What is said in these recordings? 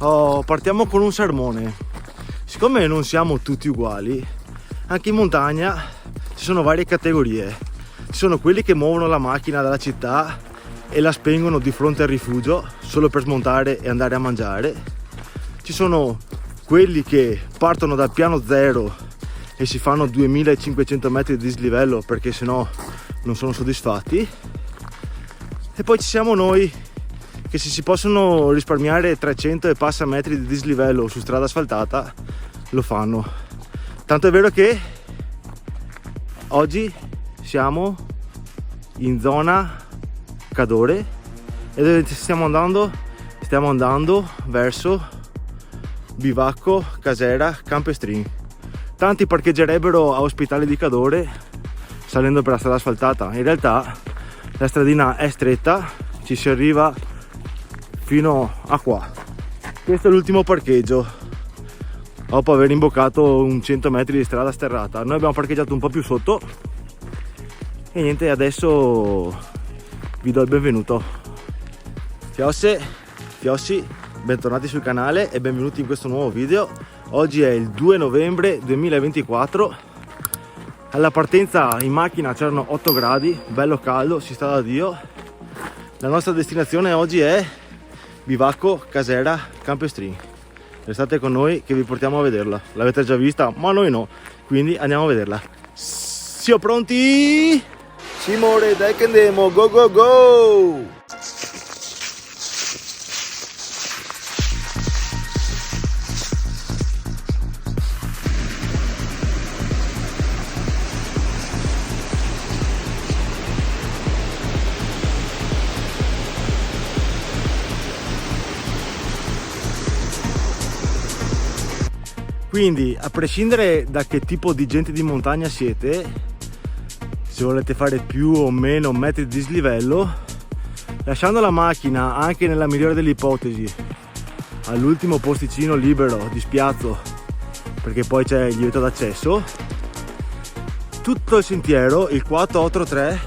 Partiamo con un sermone. Siccome non siamo tutti uguali, anche in montagna ci sono varie categorie. Ci sono quelli che muovono la macchina dalla città e la spengono di fronte al rifugio solo per smontare e andare a mangiare. Ci sono quelli che partono dal piano zero e si fanno 2500 metri di dislivello perché sennò non sono soddisfatti. E poi ci siamo noi che se si possono risparmiare 300 e passa metri di dislivello su strada asfaltata lo fanno. Tanto è vero che oggi siamo in zona Cadore e dove stiamo andando? Stiamo andando verso Bivacco Casera Campestrin. Tanti parcheggerebbero a Ospitale di Cadore salendo per la strada asfaltata. In realtà la stradina è stretta, ci si arriva fino a qua. Questo è l'ultimo parcheggio dopo aver imboccato un 100 metri di strada sterrata. Noi abbiamo parcheggiato un po' più sotto e niente, adesso vi do il benvenuto. Fiossi, bentornati sul canale e benvenuti in questo nuovo video. Oggi è il 2 novembre 2024. Alla partenza in macchina c'erano 8 gradi, bello caldo, si sta da Dio. La nostra destinazione oggi è Bivacco Casera Campestrin. Restate con noi che vi portiamo a vederla. L'avete già vista, ma noi no, quindi andiamo a vederla. Siamo pronti? Simore, dai che andiamo, go go go! Quindi, a prescindere da che tipo di gente di montagna siete, se volete fare più o meno metri di dislivello, lasciando la macchina, anche nella migliore delle ipotesi, all'ultimo posticino libero di spiazzo, perché poi c'è il divieto d'accesso, tutto il sentiero, il 483,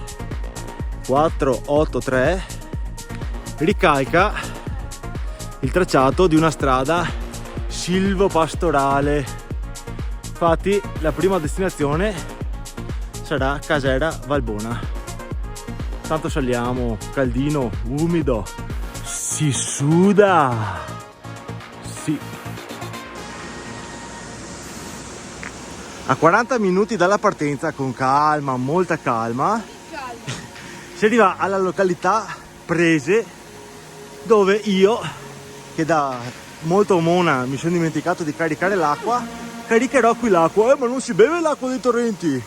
ricalca il tracciato di una strada silvopastorale. Infatti la prima destinazione sarà Casera Valbona. Tanto saliamo, caldino, umido, si suda, sì. A 40 minuti dalla partenza, con calma, molta calma, si arriva alla località Prese, dove io, che da molto mona mi sono dimenticato di caricare l'acqua, caricherò qui l'acqua. Ma non si beve l'acqua dei torrenti?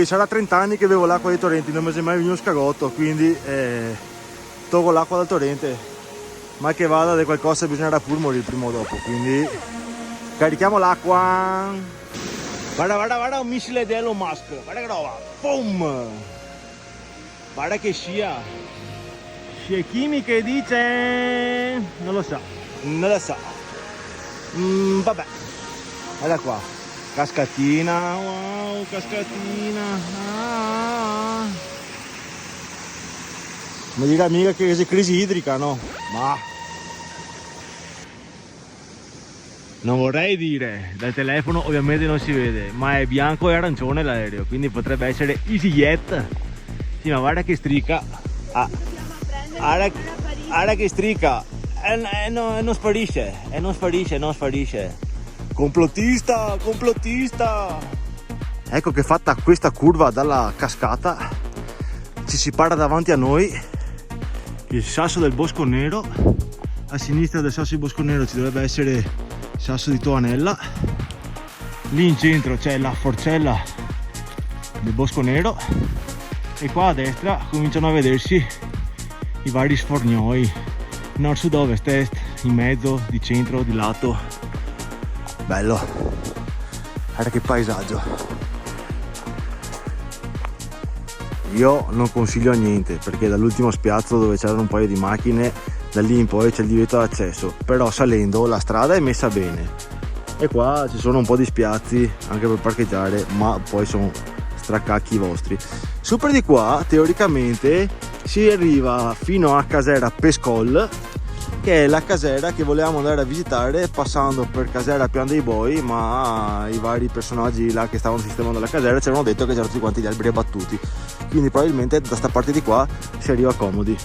Sarà 30 anni che bevo l'acqua dei torrenti, non mi è mai venuto scagotto, quindi tolgo l'acqua dal torrente. Ma che vada di qualcosa bisognerà pur morire prima o dopo, quindi carichiamo l'acqua. Guarda un missile di Elon Musk, guarda che roba, boom! Guarda che scia Kimi che dice, non lo so. Vabbè, guarda qua, cascatina, wow, cascatina. Mi dirà mica che è crisi idrica, no? Ma non vorrei dire, dal telefono ovviamente non si vede, ma è bianco e arancione l'aereo, quindi potrebbe essere EasyJet. Sì, ma guarda che striscia, guarda che striscia. Non sparisce. Complottista. Ecco che fatta questa curva dalla cascata ci si para davanti a noi il sasso del Bosco Nero. A sinistra del sasso di Bosco Nero ci dovrebbe essere il sasso di Toanella. Lì in centro c'è la forcella del Bosco Nero e qua a destra cominciano a vedersi i vari sfornoi, nord, sud, ovest, est, in mezzo, di centro, di lato. Bello, guarda che paesaggio. Io non consiglio niente perché dall'ultimo spiazzo dove c'erano un paio di macchine, da lì in poi c'è il divieto d'accesso, però salendo la strada è messa bene e qua ci sono un po' di spiazzi anche per parcheggiare, ma poi sono stracacchi vostri. Sopra di qua teoricamente si arriva fino a Casera Pescol, che è la casera che volevamo andare a visitare passando per Casera Pian dei Boi, ma i vari personaggi là che stavano sistemando la casera ci avevano detto che c'erano tutti quanti gli alberi abbattuti, quindi probabilmente da sta parte di qua si arriva comodi.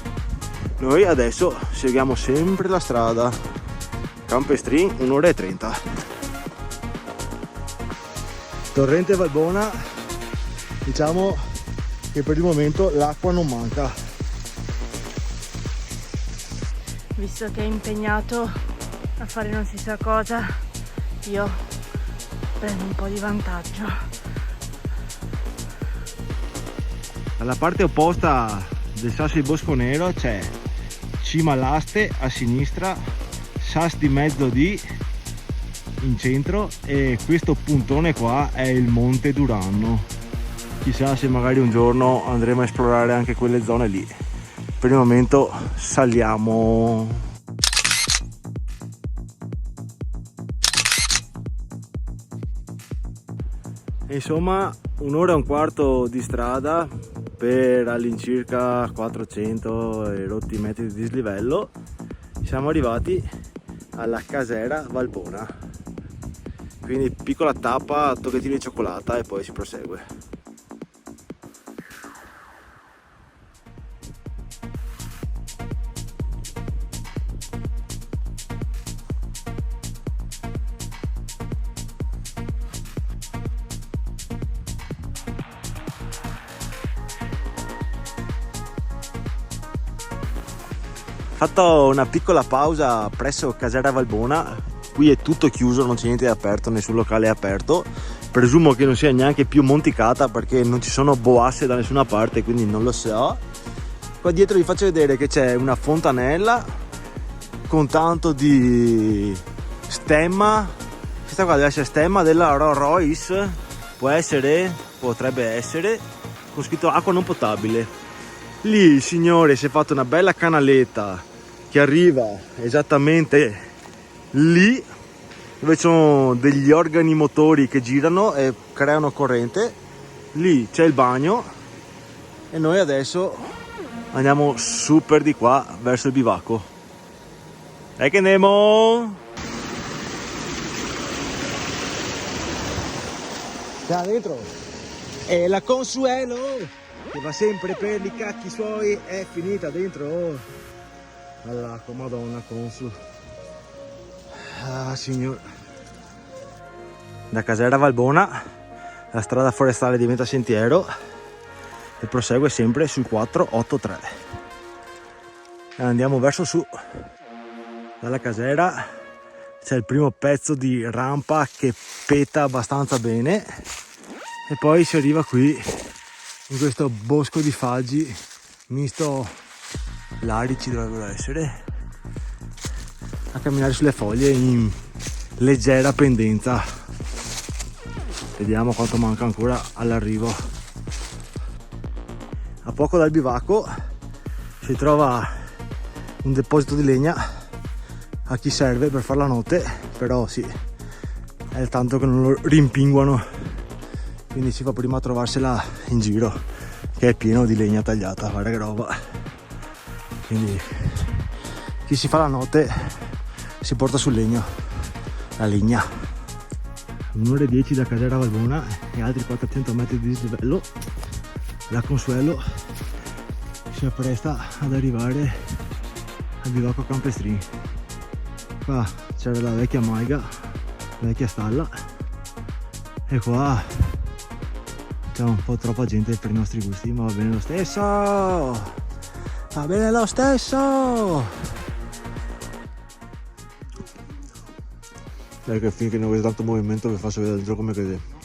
Noi adesso seguiamo sempre la strada Campestrin, 1 ora e 30. Torrente Valbona, diciamo che per il momento l'acqua non manca. Visto che è impegnato a fare non si sa cosa, io prendo un po' di vantaggio. Dalla parte opposta del Sasso di Bosco Nero c'è Cima all'Aste a sinistra, Sas di Mezzo D in centro, e questo puntone qua è il Monte Duranno. Chissà se magari un giorno andremo a esplorare anche quelle zone lì. Per il momento saliamo. E insomma, 1 ora e un quarto di strada per all'incirca 400 e rotti metri di dislivello. Siamo arrivati alla Casera Valbona, quindi piccola tappa, tocchettini di cioccolata e poi si prosegue. Fatto una piccola pausa presso Casera Valbona, qui è tutto chiuso, non c'è niente di aperto, nessun locale è aperto. Presumo che non sia neanche più Monticata perché non ci sono boasse da nessuna parte, quindi non lo so. Qua dietro vi faccio vedere che c'è una fontanella con tanto di stemma. Questa qua deve essere stemma della Rolls Royce, può essere, potrebbe essere, con scritto acqua non potabile. Lì il signore si è fatto una bella canaletta che arriva esattamente lì dove ci sono degli organi motori che girano e creano corrente. Lì c'è il bagno e noi adesso andiamo super di qua verso il bivacco. Dai che andiamo! Là dentro è la Consuelo che va sempre per i cacchi suoi, è finita dentro all'acqua, madonna Consu. Ah signor. Da Casera Valbona la strada forestale diventa sentiero e prosegue sempre sul 483 e andiamo verso su. Dalla casera c'è il primo pezzo di rampa che peta abbastanza bene e poi si arriva qui in questo bosco di faggi misto larici, dovrebbero essere, a camminare sulle foglie in leggera pendenza. Vediamo quanto manca ancora all'arrivo. A poco dal bivacco si trova un deposito di legna a chi serve per fare la notte, però sì, è il tanto che non lo rimpinguano, quindi si fa prima a trovarsela in giro che è pieno di legna tagliata, guarda che roba. Quindi chi si fa la notte si porta sul legno, la legna. 1 ora e 10 da Casera Valbona e altri 400 metri di dislivello. La Consuelo si appresta ad arrivare al bivacco Campestrin. Qua c'era la vecchia maiga, la vecchia stalla, e qua c'è un po' troppa gente per i nostri gusti, ma va bene lo stesso, va bene lo stesso. Dai che finché non vedo tanto movimento vi faccio vedere dentro come cade.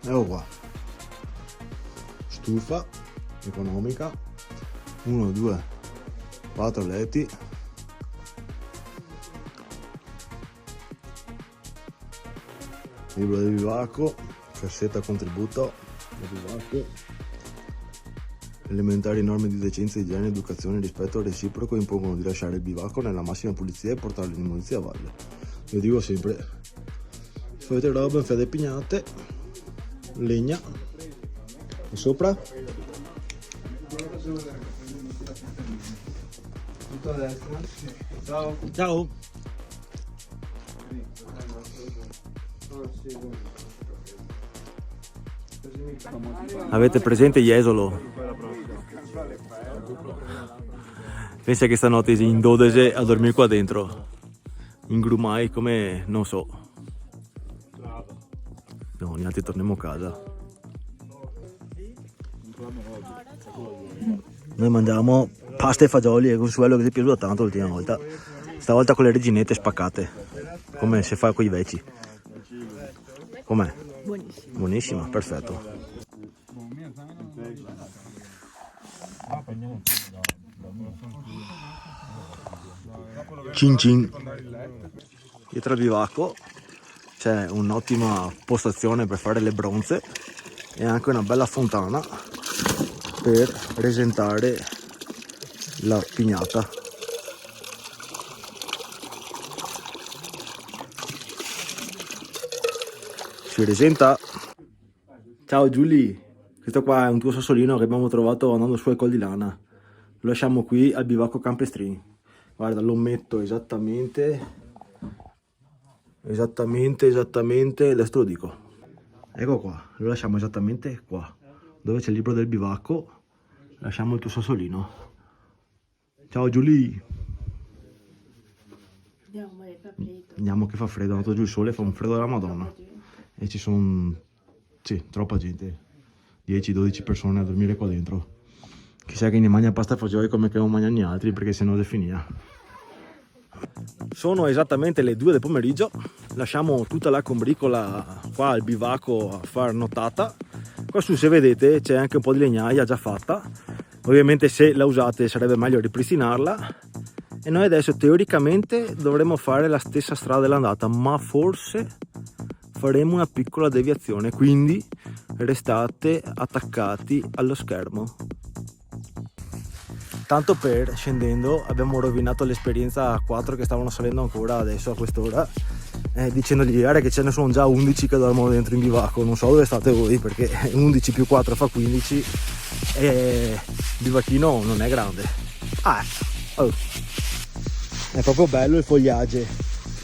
Ecco qua, stufa economica, 1, 2, 4 letti, libro del bivacco, cassetta contributo del bivacco. Elementari norme di decenza, igiene, educazione e rispetto reciproco impongono di lasciare il bivacco nella massima pulizia e portare l'immondizia a valle. Io dico sempre, fate roba in fede pignate, legna, E sopra? Tutto a destra? Ciao. Ciao! Avete presente Jesolo? Pensa che stanotte in 12 a dormire qua dentro, in grumai come non so. No, neanche torniamo a casa. Noi mangiamo pasta e fagioli e consuelo che ti è piaciuto tanto l'ultima volta. Stavolta con le reginette spaccate, come si fa con i veci. Com'è? Buonissimo. Buonissima, perfetto. Cin cin. Dietro al bivacco c'è un'ottima postazione per fare le bronze e anche una bella fontana per presentare la pignata. Si presenta. Ciao Giulia, questo qua è un tuo sassolino che abbiamo trovato andando su ai Col di Lana. Lo lasciamo qui al bivacco Campestrini. Guarda, lo metto esattamente, adesso te lo dico. Ecco qua, lo lasciamo esattamente qua, dove c'è il libro del bivacco. Lasciamo il tuo sassolino. Ciao Giulia. Andiamo che fa freddo, è andato giù il sole, fa un freddo della Madonna. E ci sono, sì, troppa gente, 10-12 persone a dormire qua dentro. Chissà che ne mangia pasta e fagioli come che non mangiano gli altri, perché sennò si finia. Sono esattamente le 2 del pomeriggio, lasciamo tutta la combricola qua al bivacco a far nottata. Qua su, se vedete, c'è anche un po' di legnaia già fatta. Ovviamente se la usate sarebbe meglio ripristinarla. E noi adesso teoricamente dovremmo fare la stessa strada dell'andata, ma forse faremo una piccola deviazione, quindi restate attaccati allo schermo. Tanto per, scendendo, abbiamo rovinato l'esperienza a 4 che stavano salendo ancora adesso a quest'ora, dicendogli guarda che ce ne sono già 11 che dormono dentro in bivacco, non so dove state voi, perché 11 più 4 fa 15 e il bivacchino non è grande. È proprio bello il fogliaggio,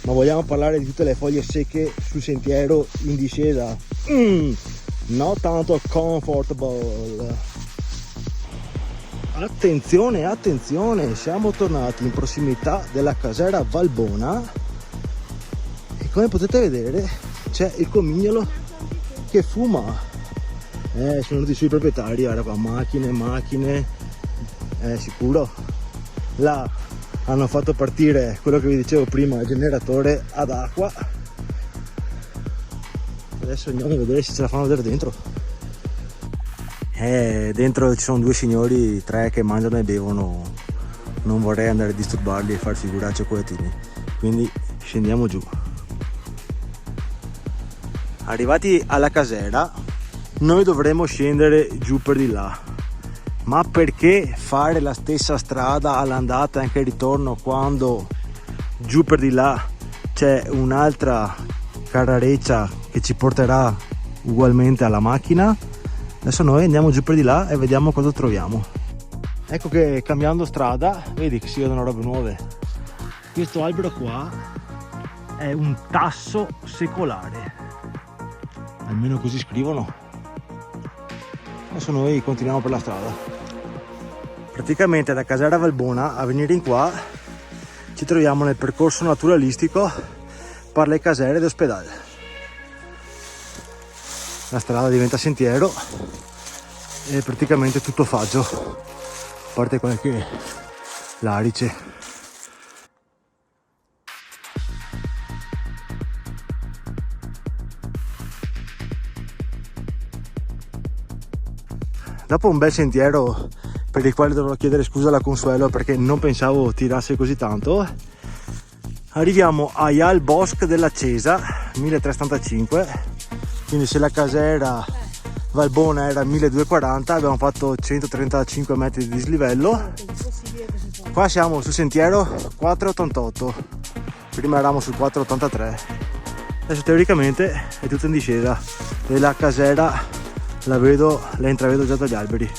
ma vogliamo parlare di tutte le foglie secche sul sentiero in discesa? No, tanto comfortable. Attenzione, attenzione, siamo tornati in prossimità della casera Valbona e come potete vedere c'è il comignolo che fuma. Sono venuti sui proprietari, guarda qua, macchine, sicuro. Là hanno fatto partire quello che vi dicevo prima, il generatore ad acqua. Adesso andiamo a vedere se ce la fanno vedere dentro. Dentro ci sono 2 signori, 3 che mangiano e bevono. Non vorrei andare a disturbarli e far figuracce coettini, quindi scendiamo giù. Arrivati alla casera noi dovremo scendere giù per di là, ma perché fare la stessa strada all'andata e anche al ritorno quando giù per di là c'è un'altra carrareccia che ci porterà ugualmente alla macchina? Adesso noi andiamo giù per di là e vediamo cosa troviamo. Ecco che cambiando strada, vedi che si vedono robe nuove. Questo albero qua è un tasso secolare, almeno così scrivono. Adesso noi continuiamo per la strada. Praticamente da Casera Valbona a venire in qua ci troviamo nel percorso naturalistico per le casere d'ospedale. La strada diventa sentiero e praticamente tutto faggio, a parte qualche larice. Dopo un bel sentiero per il quale dovrò chiedere scusa alla Consuelo perché non pensavo tirasse così tanto, arriviamo a Ial Bosc della Cesa 1375. Quindi se la casera Valbona era 1240 abbiamo fatto 135 metri di dislivello. Qua siamo sul sentiero 488, prima eravamo sul 483. Adesso teoricamente è tutto in discesa e la casera la intravedo già dagli alberi.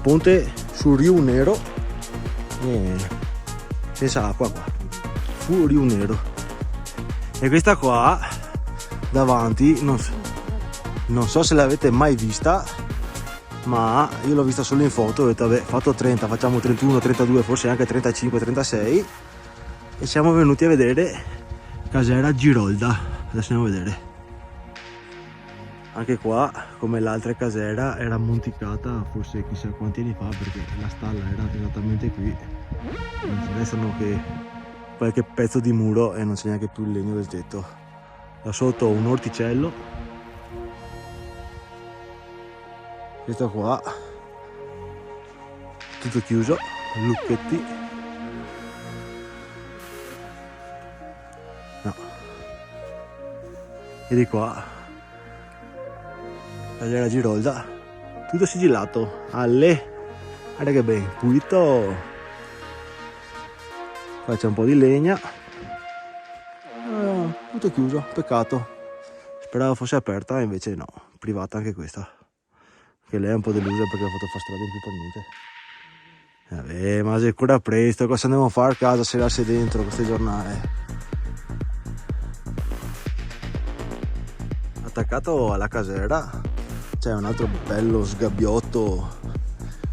Ponte sul Rio Nero, senza acqua qua, sul Rio Nero. E questa qua davanti non so se l'avete mai vista, ma io l'ho vista solo in foto. Ho detto vabbè, fatto 30, facciamo 31, 32, forse anche 35, 36, e siamo venuti a vedere Casera Girolda. Adesso andiamo a vedere. Anche qua, come l'altra casera, era ammonticata forse chissà quanti anni fa, perché la stalla era esattamente qui. Non ci restano che qualche pezzo di muro e non c'è neanche più il legno del tetto. Da sotto un orticello. Questo qua tutto chiuso, lucchetti. No. E di qua Casera Girolda, tutto sigillato. Guarda che ben pulito. Qua c'è un po' di legna. Tutto chiuso, peccato. Speravo fosse aperta, invece no, privata anche questa. Che lei è un po' delusa perché ha fatto fare strada in più per niente. Vabbè, ma se ancora presto, cosa andiamo a fare a casa, serarsi dentro queste giornate? Attaccato alla casera c'è un altro bello sgabbiotto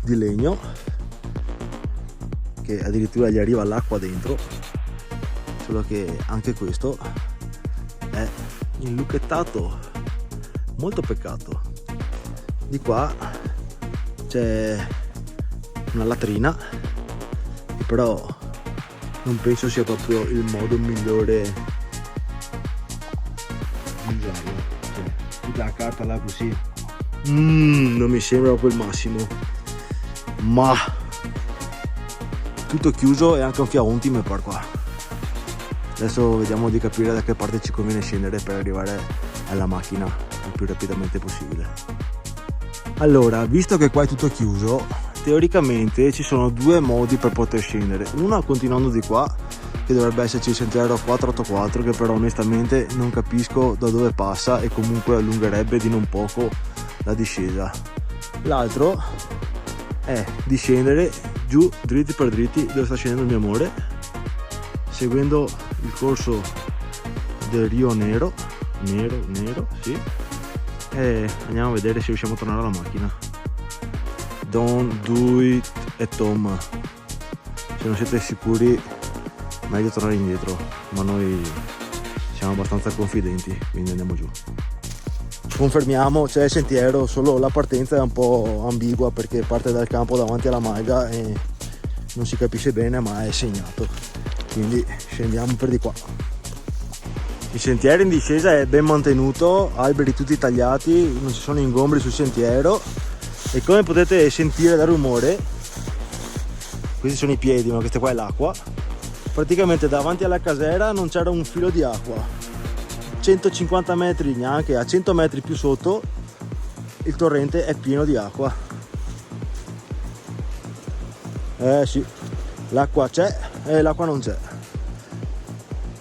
di legno che addirittura gli arriva l'acqua dentro, solo che anche questo è inlucchettato, molto peccato. Di qua c'è una latrina che però non penso sia proprio il modo migliore di usarla, cioè tutta la carta là così non mi sembra proprio il massimo, ma tutto chiuso e anche un fiaonti mi par qua. Adesso vediamo di capire da che parte ci conviene scendere per arrivare alla macchina il più rapidamente possibile. Allora, visto che qua è tutto chiuso, teoricamente ci sono due modi per poter scendere. Uno continuando di qua, che dovrebbe esserci il sentiero 484, che però onestamente non capisco da dove passa e comunque allungherebbe di non poco la discesa. L'altro è di scendere giù dritti per dritti dove sta scendendo il mio amore, seguendo il corso del Rio Nero, sì, e andiamo a vedere se riusciamo a tornare alla macchina. Don't do it at home. Se non siete sicuri, meglio tornare indietro, ma noi siamo abbastanza confidenti, quindi andiamo giù. Confermiamo, c'è il sentiero, solo la partenza è un po' ambigua perché parte dal campo davanti alla malga e non si capisce bene, ma è segnato, quindi scendiamo per di qua. Il sentiero in discesa è ben mantenuto, alberi tutti tagliati, non ci sono ingombri sul sentiero e come potete sentire dal rumore, questi sono i piedi, ma questa qua è l'acqua. Praticamente davanti alla casera non c'era un filo di acqua, 150 metri, neanche a 100 metri più sotto il torrente è pieno di acqua. Sì, l'acqua c'è e l'acqua non c'è,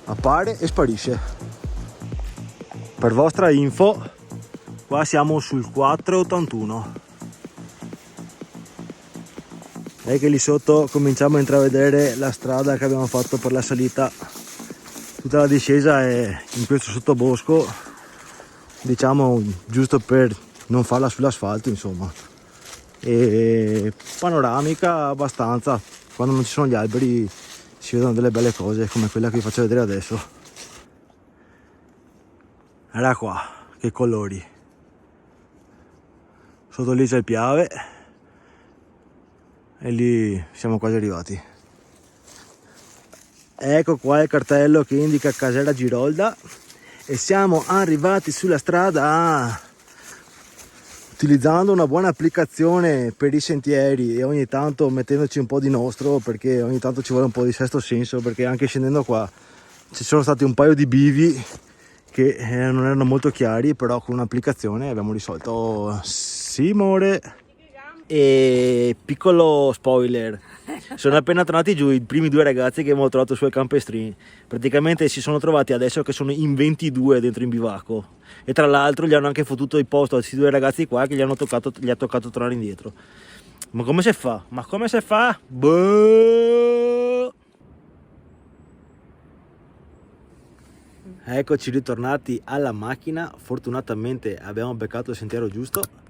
appare e sparisce. Per vostra info, qua siamo sul 481 e che lì sotto cominciamo a intravedere la strada che abbiamo fatto per la salita. Tutta la discesa è in questo sottobosco, diciamo, giusto per non farla sull'asfalto, insomma, e panoramica abbastanza. Quando non ci sono gli alberi si vedono delle belle cose come quella che vi faccio vedere adesso. Era qua, che colori. Sotto lì c'è il Piave e lì siamo quasi arrivati. Ecco qua il cartello che indica Casera Girolda e siamo arrivati sulla strada utilizzando una buona applicazione per i sentieri e ogni tanto mettendoci un po' di nostro, perché ogni tanto ci vuole un po' di sesto senso, perché anche scendendo qua ci sono stati un paio di bivi che non erano molto chiari, però con un'applicazione abbiamo risolto. Sì, amore. E piccolo spoiler, sono appena tornati giù i primi 2 ragazzi che abbiamo trovato su Campestrini. Praticamente si sono trovati adesso che sono in 22 dentro in bivacco, e tra l'altro gli hanno anche fottuto il posto a questi 2 ragazzi qua che gli ha toccato tornare indietro. Ma come si fa? Ma come si fa? Boh. Eccoci ritornati alla macchina, fortunatamente abbiamo beccato il sentiero giusto.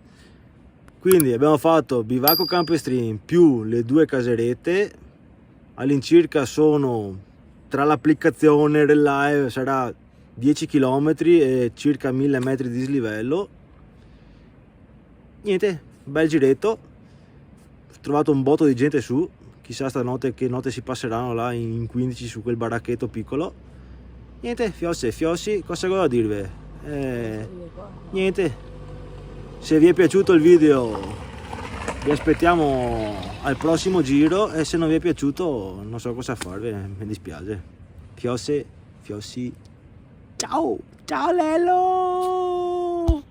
Quindi abbiamo fatto bivacco Campestrini più le 2 caserette, all'incirca sono, tra l'applicazione e il live, sarà 10 km e circa 1000 metri di dislivello. Niente, bel giretto, ho trovato un botto di gente su, chissà stanotte che notte si passeranno là in 15 su quel baracchetto piccolo. Niente, fiossi, cosa devo dirvi? Niente. Se vi è piaciuto il video vi aspettiamo al prossimo giro, e se non vi è piaciuto non so cosa farvi, mi dispiace. Fiossi, ciao Lello!